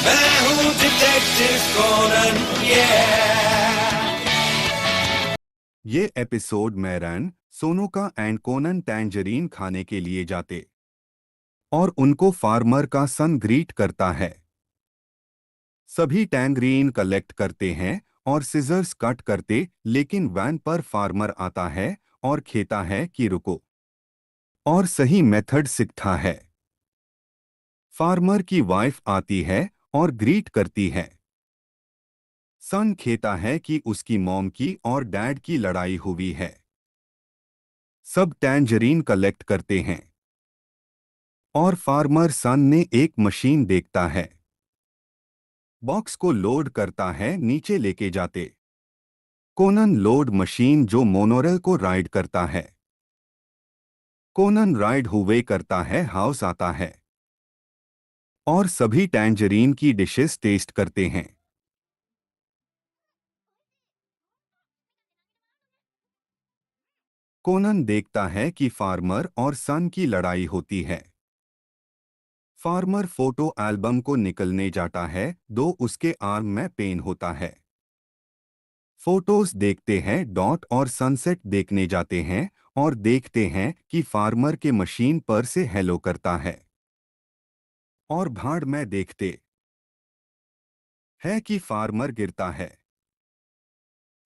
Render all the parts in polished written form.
मैं हूँ detective Connon, ये एपिसोड में रैन, सोनोका एंड कोनन टैंजरीन खाने के लिए जाते और उनको फार्मर का सन ग्रीट करता है। सभी टैंगरीन कलेक्ट करते हैं और सिजर्स कट करते, लेकिन वैन पर फार्मर आता है और कहता है कि रुको और सही मेथड सीखता है। फार्मर की वाइफ आती है और ग्रीट करती है। सन कहता है कि उसकी मॉम की और डैड की लड़ाई हुई है। सब टैंजरीन कलेक्ट करते हैं और फार्मर सन ने एक मशीन देखता है। बॉक्स को लोड करता है, नीचे लेके जाते। कोनन लोड मशीन जो मोनोरेल को राइड करता है। कोनन राइड हुए करता है, हाउस आता है और सभी टैंजरीन की डिशेस टेस्ट करते हैं। कोनन देखता है कि फार्मर और सन की लड़ाई होती है। फार्मर फोटो एल्बम को निकलने जाता है, दो उसके आर्म में पेन होता है। फोटोज देखते हैं, डॉट और सनसेट देखने जाते हैं और देखते हैं कि फार्मर के मशीन पर से हेलो करता है और भाड़ में देखते है कि फार्मर गिरता है।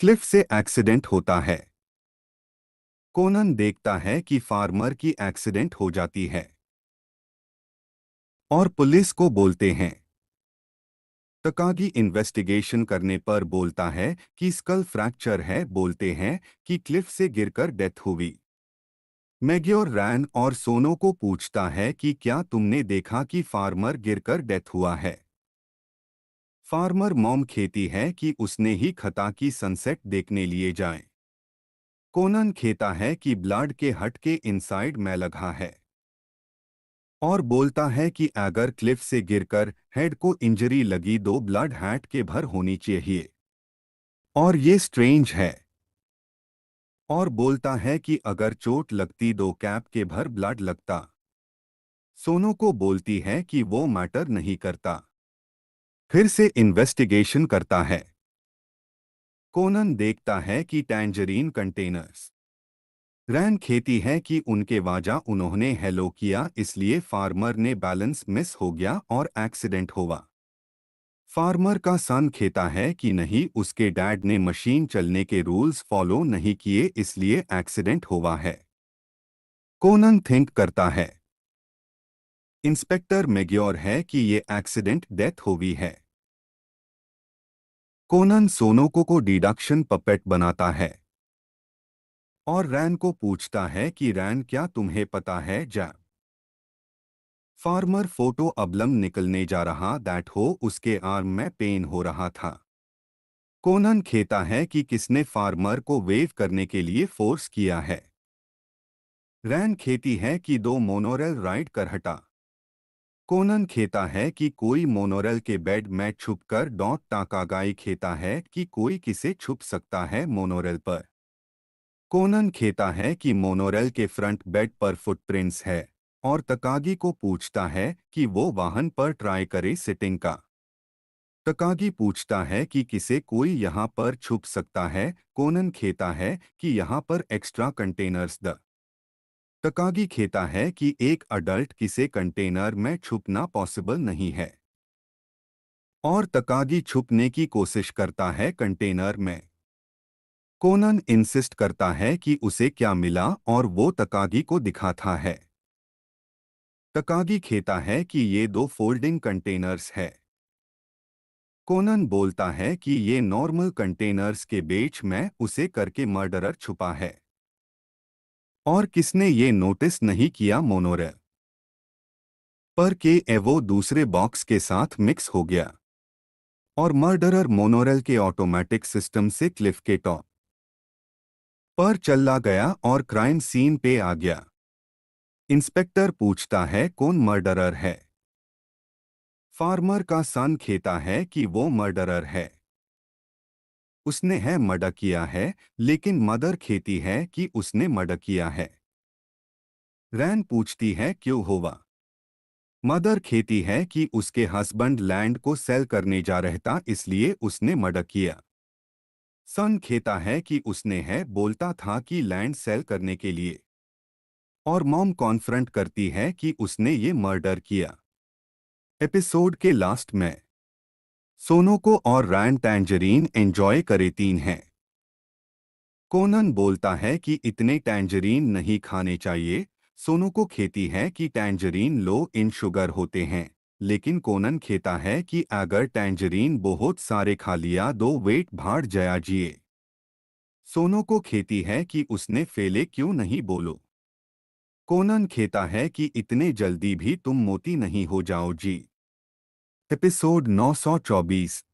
क्लिफ से एक्सीडेंट होता है। कोनन देखता है कि फार्मर की एक्सीडेंट हो जाती है और पुलिस को बोलते हैं। तकागी इन्वेस्टिगेशन करने पर बोलता है कि स्कल फ्रैक्चर है, बोलते हैं कि क्लिफ से गिरकर डेथ हुई। मैग्योर रैन और सोनो को पूछता है कि क्या तुमने देखा कि फार्मर गिरकर डेथ हुआ है। फार्मर मॉम कहती है कि उसने ही खता की सनसेट देखने लिए जाएं। कोनन कहता है कि ब्लड के हट के इनसाइड में लगा है और बोलता है कि अगर क्लिफ से गिरकर हेड को इंजरी लगी दो ब्लड हैट के भर होनी चाहिए और ये स्ट्रेंज है। और बोलता है कि अगर चोट लगती दो कैप के भर ब्लड लगता। सोनो को बोलती है कि वो मैटर नहीं करता। फिर से इन्वेस्टिगेशन करता है। कोनन देखता है कि टैंजरीन कंटेनर्स। रैन खेती है कि उनके वाजा उन्होंने हेलो किया, इसलिए फार्मर ने बैलेंस मिस हो गया और एक्सीडेंट हुआ। फार्मर का सन कहता है कि नहीं, उसके डैड ने मशीन चलने के रूल्स फॉलो नहीं किए, इसलिए एक्सीडेंट हुआ है। कोनन थिंक करता है। इंस्पेक्टर मैग्योर है कि ये एक्सीडेंट डेथ हुई है। कोनन सोनोको को डिडक्शन पपेट बनाता है और रैन को पूछता है कि रैन, क्या तुम्हें पता है जा फार्मर फोटो अब्लम निकलने जा रहा दैट हो, उसके आर्म में पेन हो रहा था। कोनन कहता है कि किसने फार्मर को वेव करने के लिए फोर्स किया है। रैन कहती है कि दो मोनोरेल राइड कर हटा। कोनन कहता है कि कोई मोनोरेल के बेड में छुपकर डॉट टाकागाई कहता है कि कोई किसे छुप सकता है मोनोरेल पर। कोनन कहता है कि मोनोरेल के फ्रंट बेड पर फुटप्रिंट्स है और तकागी को पूछता है कि वो वाहन पर ट्राई करे सिटिंग का। तकागी पूछता है कि किसे कोई यहाँ पर छुप सकता है। कोनन कहता है कि यहाँ पर एक्स्ट्रा कंटेनर्स द। तकागी कहता है कि एक अडल्ट किसे कंटेनर में छुपना पॉसिबल नहीं है और तकागी छुपने की कोशिश करता है कंटेनर में। कोनन इंसिस्ट करता है कि उसे क्या मिला और वो तकागी को दिखाता है। तकागी कहता है कि ये दो फोल्डिंग कंटेनर्स है। कोनन बोलता है कि ये नॉर्मल कंटेनर्स के बीच में उसे करके मर्डरर छुपा है और किसने ये नोटिस नहीं किया मोनोरेल पर के एवो दूसरे बॉक्स के साथ मिक्स हो गया और मर्डरर मोनोरेल के ऑटोमेटिक सिस्टम से क्लिफ के टॉप पर चला गया और क्राइम सीन पे आ गया। इंस्पेक्टर पूछता है कौन मर्डरर है। फार्मर का सन कहता है कि वो मर्डरर है, उसने है मर्डर किया है, लेकिन मदर कहती है कि उसने मर्डर किया है। रैन पूछती है क्यों हुआ। मदर खेती है कि उसके हस्बैंड लैंड को सेल करने जा रहता इसलिए उसने मर्डर किया। सन खेता है कि उसने है बोलता था कि लैंड सेल करने के लिए। और मॉम कॉन्फ्रंट करती है कि उसने ये मर्डर किया। एपिसोड के लास्ट में सोनोको और रैन टैंजरीन एंजॉय करे तीन हैं। कोनन बोलता है कि इतने टैंजरीन नहीं खाने चाहिए। सोनोको खेती है कि टैंजरीन लो इन शुगर होते हैं, लेकिन कोनन खेता है कि अगर टैंजरीन बहुत सारे खा लिया दो वेट भाड़ जया जिए। सोनोको खेती है कि उसने फेले क्यों नहीं बोलो। कोनन खेता है कि इतने जल्दी भी तुम मोती नहीं हो जाओ जी। एपिसोड 924